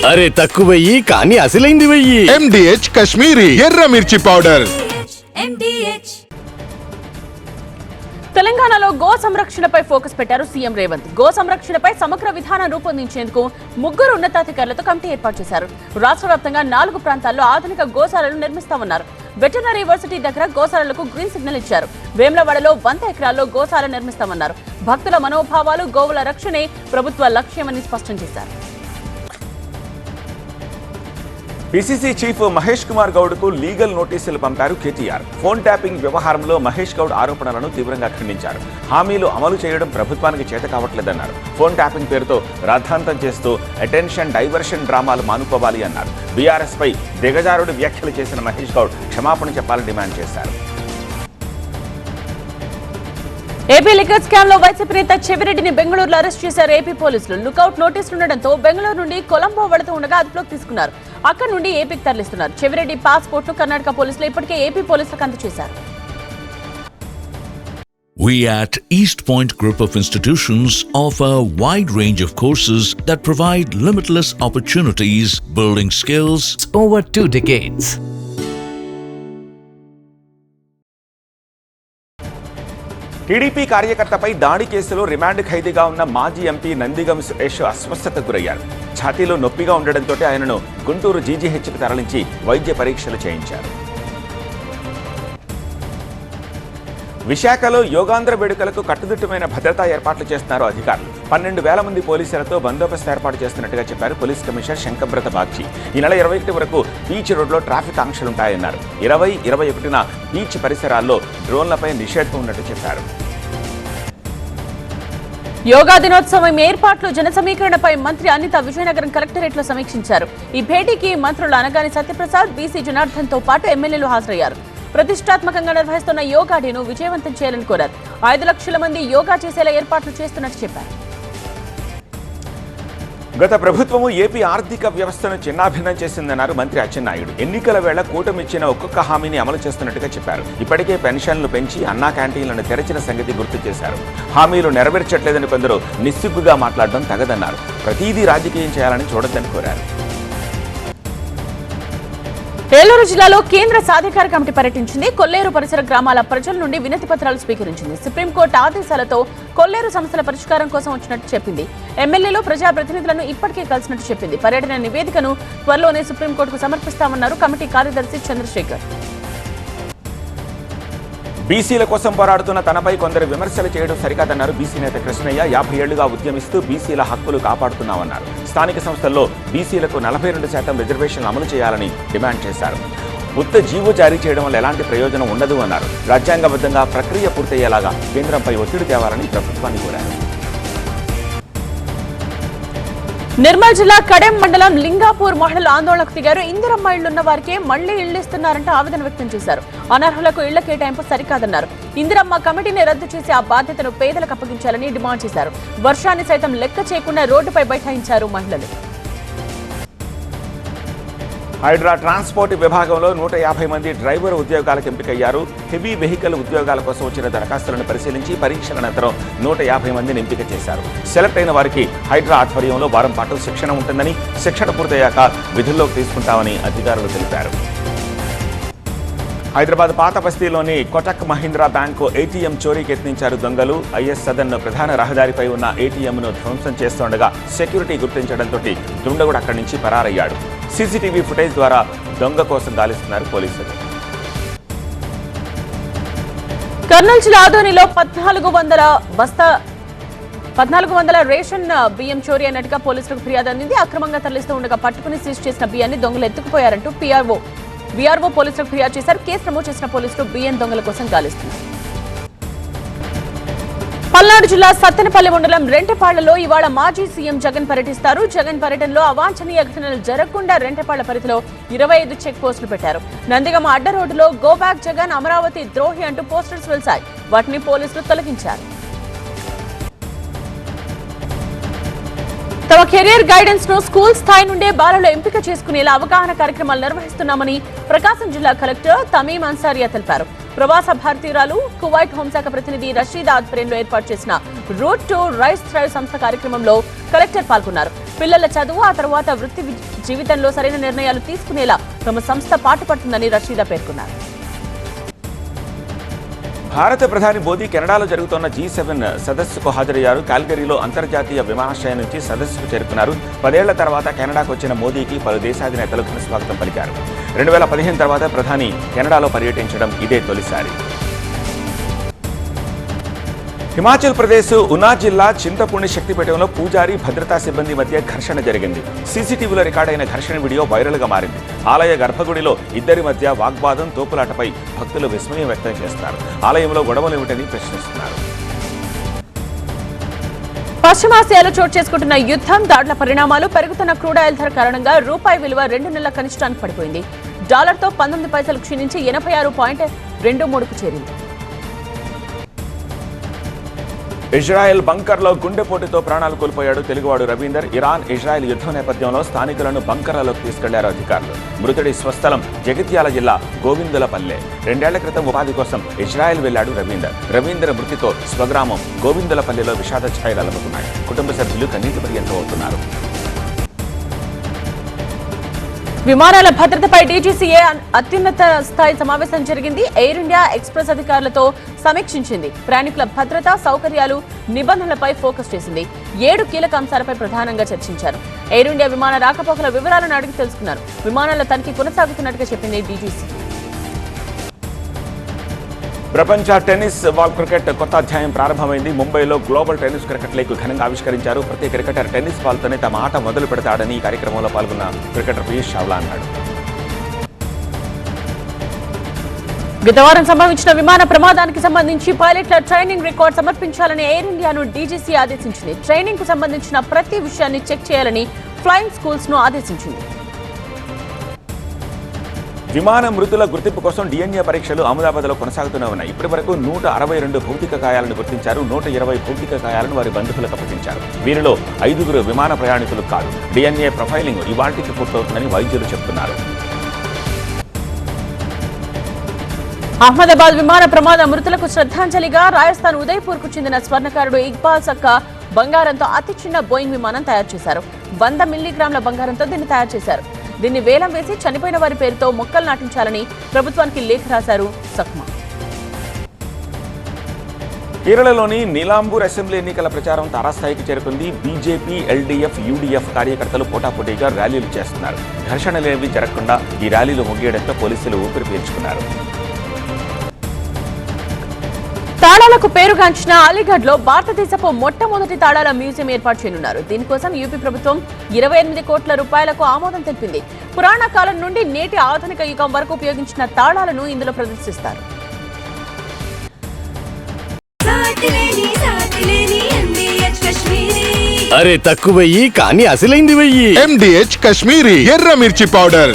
అరే తక్కువయ్యి కానీ అసలైంది వెయ్యి. MDH కాశ్మీరీ ఎర్ర మిర్చి పౌడర్. తెలంగాణలో గో సంరక్షణపై ఫోకస్ పెట్టారు సీఎం రేవంత్. గో సంరక్షణపై సమగ్ర విధానం రూపొందించేందుకు 3 ఉన్నతాధికారులతో కమిటీ ఏర్పాటు చేశారు. రాష్ట్ర వ్యాప్తంగా 4 ప్రాంతాల్లో ఆధునిక గోశాలలు నిర్మిస్తామన్నారు. వెటర్నరీ యూనివర్సిటీ దగ్గర గోశాలలకు గ్రీన్ సిగ్నల్ ఇచ్చారు. వేములవాడలో 100 ఎకరాల్లో గోశాల నిర్మిస్తామన్నారు. భక్తుల మనోభావాలు, గోవుల రక్షణే ప్రభుత్వ లక్ష్యమని స్పష్టం చేశారు. పిసిసి చీఫ్ మహేష్ కుమార్ గౌడ్కు లీగల్ నోటీసులు పంపారు కేటీఆర్. ఫోన్ ట్యాపింగ్ వ్యవహారంలో మహేష్ గౌడ్ ఆరోపణలను తీవ్రంగా ఖండించారు. హామీలు అమలు చేయడం ప్రభుత్వానికి చేత కావట్లేదన్నారు. ఫోన్ ట్యాపింగ్ పేరుతో రాద్ధాంతం చేస్తూ అటెన్షన్ డైవర్షన్ డ్రామాలు మానుకోవాలి అన్నారు. బీఆర్ఎస్ పై దిగజారుడు వ్యాఖ్యలు చేసిన మహేష్ గౌడ్ క్షమాపణ చెప్పాలని డిమాండ్ చేశారు. ఏపీ లిక్కర్ స్కామ్ లో వైసీపీ నేత చెవిరెడ్డిని బెంగళూరులో అరెస్ట్ చేశారు ఏపీ పోలీసులు. లుకౌట్ నోటీసులు ఉండడంతో బెంగళూరు నుండి కొలంబో వెళుతూ ఉండగా అదుపులోకి తీసుకున్నారు. అక్కడి నుండి ఏపీకి తరలిస్తున్నారు. చెవిరెడ్డి పాస్పోర్ట్ ను కర్ణాటక పోలీసులు ఇప్పటికే ఏపీ పోలీసులకు అందజేశారు. We at East Point Group of Institutions offer a wide range of courses that provide limitless opportunities, building skills over 2 decades. TDP కార్యకర్తపై దాడి కేసులో రిమాండ్ ఖైదీగా ఉన్న మాజీ ఎంపీ నందిగం సురేష్ అస్వస్థతకు గురయ్యారు. ఛాతీలో నొప్పిగా ఉండడంతో ఆయనను గుంటూరు జీజీహెచ్కి తరలించి వైద్య పరీక్షలు చేయించారు. విశాఖలో యోగాంధ్ర వేడుకలకు కట్టుదిట్టమైన భద్రతా ఏర్పాట్లు చేస్తున్నారు అధికారులు. 12,000 మంది పోలీసులతో బందోబస్తు ఏర్పాటు చేస్తున్నట్టుగా చెప్పారు పోలీస్ కమిషనర్ శంకబ్రత బాగ్చి. ఈ నెల 21 వరకు బీచ్ రోడ్లో ట్రాఫిక్ ఆంక్షలుంటాయన్నారు. 20-21న బీచ్ పరిసరాల్లో డ్రోన్లపై నిషేధం ఉన్నట్టు చెప్పారు. యోగా దినోత్సవం ఏర్పాట్లు, జన సమీకరణపై మంత్రి అనిత విజయనగరం కలెక్టరేట్ లో సమీక్షించారు. ఈ భేటీకి మంత్రులు అనగాని సత్యప్రసాద్, బీసీ జనార్దన్ తో పాటు ఎమ్మెల్యేలు హాజరయ్యారు. ప్రతిష్టాత్మకంగా నిర్వహిస్తున్న యోగా డేను విజయవంతం చేయాలని కోరారు. 5 లక్షల మంది యోగా చేసేలా ఏర్పాట్లు చేస్తున్నట్టు చెప్పారు. గత ప్రభుత్వము ఏపీ ఆర్థిక వ్యవస్థను చిన్నాభిన్నం చేసిందన్నారు మంత్రి అచ్చెన్నాయుడు. ఎన్నికల వేళ కూటమిచ్చిన ఒక్కొక్క హామీని అమలు చేస్తున్నట్టుగా చెప్పారు. ఇప్పటికే పెన్షన్లు పెంచి అన్నా క్యాంటీన్లను తెరచిన సంగతి గుర్తు చేశారు. హామీలు నెరవేర్చట్లేదని కొందరు నిస్సిగ్గుగా మాట్లాడడం తగదన్నారు. ప్రతిదీ రాజకీయం చేయాలని చూడొద్దని కోరారు. ఏలూరు జిల్లాలో కేంద్ర సాధికార కమిటీ పర్యటించింది. కొల్లేరు పరిసర గ్రామాల ప్రజల నుండి వినతి పత్రాలు స్వీకరించింది. సుప్రీంకోర్టు ఆదేశాలతో కొల్లేరు సమస్యల పరిష్కారం కోసం వచ్చినట్టు చెప్పింది. ఎమ్మెల్యేలు, ప్రజాప్రతినిధులను ఇప్పటికే కలిసినట్టు చెప్పింది. పర్యటన నివేదికను త్వరలోనే సుప్రీంకోర్టుకు సమర్పిస్తామన్నారు కమిటీ కార్యదర్శి చంద్రశేఖర్. బీసీల కోసం పోరాడుతున్న తనపై కొందరు విమర్శలు చేయడం సరికాదన్నారు బీసీ నేత కృష్ణయ్య. 50 ఏళ్లుగా ఉద్యమిస్తూ బీసీల హక్కులు కాపాడుతున్నామన్నారు. స్థానిక సంస్థల్లో బీసీలకు 42% రిజర్వేషన్లు అమలు చేయాలని డిమాండ్ చేశారు. ఉత్త జీవో జారీ చేయడం వల్ల ఎలాంటి ప్రయోజనం ఉండదు అన్నారు. రాజ్యాంగబద్ధంగా ప్రక్రియ పూర్తయ్యేలాగా కేంద్రంపై ఒత్తిడి తేవాలని ప్రభుత్వాన్ని కోరారు. నిర్మల్ జిల్లా కడెం మండలం లింగాపూర్ మహిళలు ఆందోళనకు దిగారు. ఇందిరమ్మ ఇళ్లున్న వారికే మళ్లీ ఇళ్లు ఇస్తున్నారంటూ ఆవేదన వ్యక్తం చేశారు. అనర్హులకు ఇళ్ల కేటాయింపు సరికాదన్నారు. ఇందిరమ్మ కమిటీని రద్దు చేసి ఆ బాధ్యతను పేదలకు అప్పగించాలని డిమాండ్ చేశారు. వర్షాన్ని సైతం లెక్క చేయకుండా రోడ్డుపై బైఠాయించారు మహిళలు. హైడ్రా ట్రాన్స్పోర్ట్ విభాగంలో 150 మంది డ్రైవర్ ఉద్యోగాలకు ఎంపికయ్యారు. హెవీ వెహికల్ ఉద్యోగాల కోసం వచ్చిన దరఖాస్తులను పరిశీలించి పరీక్షల అనంతరం 150 మందిని ఎంపిక చేశారు. సెలెక్ట్ అయిన వారికి హైడ్రా ఆధ్వర్యంలో వారం పాటు శిక్షణ ఉంటుందని, శిక్షణ పూర్తయ్యాక విధుల్లోకి తీసుకుంటామని అధికారులు తెలిపారు. హైదరాబాద్ పాత బస్తీలోని కోటక్ మహీంద్రా బ్యాంకు ఏటీఎం చోరీకి యత్నించారు దొంగలు. ఐఎస్ సదన్ ప్రధాన రహదారిపై ఉన్న ఏటీఎంను ధ్వంసం చేస్తుండగా సెక్యూరిటీ గుర్తించడంతో దుండగుడు అక్కడి నుంచి పరారయ్యాడు. సీసీటీవీ ఫుటేజ్ ద్వారా దొంగ కోసం గాలిస్తున్నారు పోలీసులు. కర్నూలు జిల్లా ఆదోనిలో 1400 రేషన్ బియ్యం చోరీ అయినట్టుగా పోలీసులకు ఫిర్యాదు అందింది. అక్రమంగా తరలిస్తూ ఉండగా పట్టుకుని సీజ్ చేసిన బియ్యాన్ని దొంగలు ఎత్తుకుపోయారంటూ వీఆర్ఓ పోలీసులకు ఫిర్యాదు చేశారు. కేసు నమోదు చేసిన పోలీసులు బియ్యం దొంగల కోసం గాలిస్తున్నారు. పల్నాడు జిల్లా సత్తెనపల్లి మండలం రెంటపాళ్లలో ఇవాళ మాజీ సీఎం జగన్ పర్యటిస్తారు. జగన్ పర్యటనలో అవాంఛనీయ ఘటనలు జరగకుండా రెంటపాళ్ల పరిధిలో 25 చెక్ పోస్టులు పెట్టారు. నందిగమ అడ్డ రోడ్డులో గో బ్యాక్ జగన్, అమరావతి ద్రోహి అంటూ పోస్టర్స్ వెలిశాయి. వాటిని పోలీసులు తొలగించారు. తమ కెరీర్ గైడెన్స్ ను స్కూల్ స్థాయి నుండే బాలలు ఎంపిక చేసుకునేలా అవగాహన కార్యక్రమాలు నిర్వహిస్తున్నామని ప్రకాశం జిల్లా కలెక్టర్ తమీం అన్సారియా తెలిపారు. ప్రవాస భారతీయురాలు కువైట్ హోంశాఖ ప్రతినిధి రషీదా ఆధ్వర్యంలో ఏర్పాటు చేసిన రూట్ టు రైస్ థ్రైవ్ సంస్థ కార్యక్రమంలో కలెక్టర్ పాల్గొన్నారు. పిల్లల చదువు ఆ తర్వాత వృత్తి జీవితంలో సరైన నిర్ణయాలు తీసుకునేలా తమ సంస్థ పాటుపడుతుందని రషీదా పేర్కొన్నారు. భారత ప్రధాని మోదీ కెనడాలో జరుగుతున్న G7 సదస్సుకు హాజరయ్యారు. కాల్గరీలో అంతర్జాతీయ విమానాశ్రయం నుంచి సదస్సుకు చేరుకున్నారు. 10 ఏళ్ల తర్వాత కెనడాకు వచ్చిన మోదీకి పలు దేశాధినేతలు ఘన స్వాగతం పలికారు. 2015 తర్వాత ప్రధాని కెనడాలో పర్యటించడం ఇదే తొలిసారి. హిమాచల్ ప్రదేశ్ ఉనా జిల్లా చింతపూర్ణి శక్తిపీఠంలో పూజారి భద్రతా సిబ్బంది మధ్య ఘర్షణ జరిగింది. సీసీటీవీలో రికార్డైన ఘర్షణ వీడియో వైరల్గా మారింది. ఆలయ గర్భగుడిలో ఇద్దరి మధ్య వాగ్వాదం, తోపులాటపై భక్తులు విస్మయం వ్యక్తం చేస్తున్నారు. ఆలయంలో గొడవలు ఏమిటని ప్రశ్నిస్తున్నారు. పశ్చిమాసియాలో చోటు చేసుకుంటున్న యుద్ధం, దాడుల పరిణామాలు, పెరుగుతున్న క్రూడ్ ఆయిల్ ధర కారణంగా రూపాయి విలువ 2 నెలల కనిష్టానికి పడిపోయింది. డాలర్తో 19 పైసలు క్షీణించి 86.23కు చేరింది. ఇజ్రాయెల్ బంకర్లో గుండెపోటుతో ప్రాణాలు కోల్పోయాడు తెలుగువాడు రవీందర్. ఇరాన్ ఇజ్రాయెల్ యుద్ధం నేపథ్యంలో స్థానికులను బంకర్లలోకి తీసుకెళ్లారు అధికారులు. మృతుడి స్వస్థలం జగిత్యాల జిల్లా గోవిందులపల్లె. 2 ఏళ్ల క్రితం ఉపాధి కోసం ఇజ్రాయెల్ వెళ్లాడు రవీందర్. రవీందర్ మృతితో స్వగ్రామం గోవిందులపల్లెలో విషాద ఛాయలు అలముతున్నాయి. కుటుంబ సభ్యులు కన్నీటి పర్యంతం అవుతున్నారు. విమానాల భద్రతపై డీజీసీఏ అత్యున్నత స్థాయి సమావేశం జరిగింది. ఎయిర్ ఇండియా, ఎక్స్ప్రెస్ అధికారులతో సమీక్షించింది. ప్రయాణికుల భద్రత, సౌకర్యాలు, నిబంధనలపై ఫోకస్ చేసింది. 7 కీలక అంశాలపై ప్రధానంగా చర్చించారు. ఎయిర్ ఇండియా విమాన రాకపోకల వివరాలను అడిగి తెలుసుకున్నారు. విమానాల తనిఖీ కొనసాగుతున్నట్టుగా చెప్పింది డీజీసీ. ప్రపంచ టెన్నిస్ బాల్ క్రికెట్ కొత్త అధ్యాయం ప్రారంభమైంది. ముంబైలో గ్లోబల్ టెన్నిస్ క్రికెట్ లీగ్ ఘనంగా ఆవిష్కరించారు. ప్రతి క్రికెటర్ టెన్నిస్ బాల్తోనే తమ ఆట మొదలు పెడతాడని ఈ కార్యక్రమంలో పాల్గొన్న క్రికెటర్ పీయూష్ చావ్లా అన్నాడు. గత వారం సంభవించిన విమాన ప్రమాదానికి సంబంధించి పైలట్ల ట్రైనింగ్ రికార్డ్ సమర్పించాలని ఎయిర్ ఇండియాను డీజీసీ ఆదేశించింది. ట్రైనింగ్ కు సంబంధించిన ప్రతి విషయాన్ని చెక్ చేయాలని ఫ్లయింగ్ స్కూల్స్ ను ఆదేశించింది. విమాన మృతుల గుర్తింపు కోసం DNA పరీక్షలు అహ్మదాబాద్లో కొనసాగుతూనే ఉన్నాయి. ఇప్పటి వరకు 162 భౌతిక గాయాలను గుర్తించారు. 120 భౌతిక గాయాలను వారి బంధువులకు అప్పగించారు. వీరిలో 5గురు విమాన ప్రయాణికులు కాదు. DNA ప్రొఫైలింగ్ ఇవాల్టికి పూర్తవుతుందని వైద్యులు చెబుతున్నారు. అహ్మదాబాద్ విమాన ప్రమాద మృతులకు శ్రద్ధాంజలిగా రాజస్థాన్ ఉదయ్పూర్ కు చెందిన స్వర్ణకారుడు ఇక్బాల్ సక్కా బంగారంతో అతి చిన్న బోయింగ్ విమానం తయారు చేశారు. 100 మిల్లీగ్రాముల బంగారంతో దీన్ని తయారు చేశారు. దీన్ని వేలం వేసి చనిపోయిన వారి పేరుతో మొక్కలు నాటించాలని ప్రభుత్వానికి లేఖ రాశారు సక్మా. కేరళలోని నీలాంబూర్ అసెంబ్లీ ఎన్నికల ప్రచారం తారాస్థాయికి చేరుకుంది. బీజేపీ, LDF, UDF కార్యకర్తలు పోటాపోటీగా ర్యాలీలు చేస్తున్నారు. ఘర్షణలేవి జరగకుండా ఈ ర్యాలీలు ముగియడంతో పోలీసులు ఊపిరి పీల్చుకున్నారు. తాళాలకు పేరుగాంచిన అలీగఢ్ లో భారతదేశపు మొట్టమొదటి తాళాల మ్యూజియం ఏర్పాటు చేయనున్నారు. దీనికోసం యూపీ ప్రభుత్వం 28 కోట్ల రూపాయలకు ఆమోదం తెలిపింది. పురాణ కాలం నుండి నేటి ఆధునిక యుగం వరకు ఉపయోగించిన తాళాలను ఇందులో ప్రదర్శిస్తారు. అరే తక్కువయ్యి కానీ అసలైంది వెయ్యి. MDH కాశ్మీరీ ఎర్ర మిర్చి పౌడర్.